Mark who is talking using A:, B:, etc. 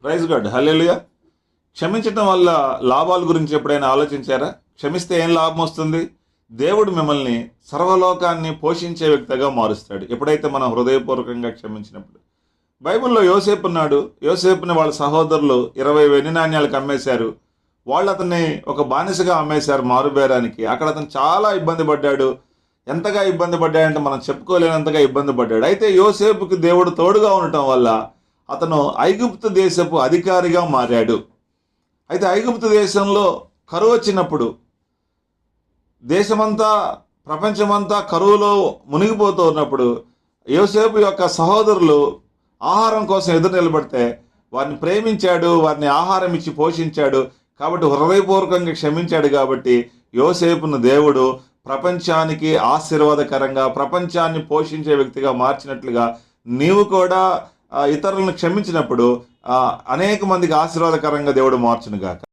A: Praise God, హల్లెలూయా. క్షమించటం వల్ల లాభాల గురించి ఎప్పుడైనా ఆలోచించారా? క్షమిస్తే ఏం లాభం వస్తుంది? దేవుడు మిమ్మల్ని సర్వలోకాన్ని పోషించే వ్యక్తిగా మారుస్తాడు ఎప్పుడైతే మనం హృదయపూర్వకంగా క్షమించినప్పుడు. బైబిల్లో యోసేపు ఉన్నాడు. యోసేపుని వాళ్ళ సహోదరులు 20 వెండి నాణ్యాలకు అమ్మేశారు. వాళ్ళు అతన్ని ఒక బానిసగా అమ్మేశారు మారుబేరానికి. అక్కడ అతను చాలా ఇబ్బంది పడ్డాడు. ఎంతగా ఇబ్బంది పడ్డాడంటే మనం చెప్పుకోలేనంతగా ఇబ్బంది పడ్డాడు. అయితే యోసేపుకి దేవుడు తోడుగా ఉండటం వల్ల అతను ఐగుప్తు దేశపు అధికారిగా మారాడు. అయితే ఐగుప్తు దేశంలో కరువు వచ్చినప్పుడు దేశమంతా ప్రపంచమంతా కరువులో మునిగిపోతూ ఉన్నప్పుడు యోసేపు యొక్క సహోదరులు ఆహారం కోసం ఎదురు నిలబడితే వారిని ప్రేమించాడు, వారిని ఆహారం ఇచ్చి పోషించాడు. కాబట్టి హృదయపూర్వకంగా క్షమించాడు. కాబట్టి యోసేపును దేవుడు ప్రపంచానికి ఆశీర్వాదకరంగా, ప్రపంచాన్ని పోషించే వ్యక్తిగా మార్చినట్లుగా నీవు కూడా ఇతరులను క్షమించినప్పుడు అనేక మందికి ఆశీర్వాదకరంగా దేవుడు మార్చునుగాక.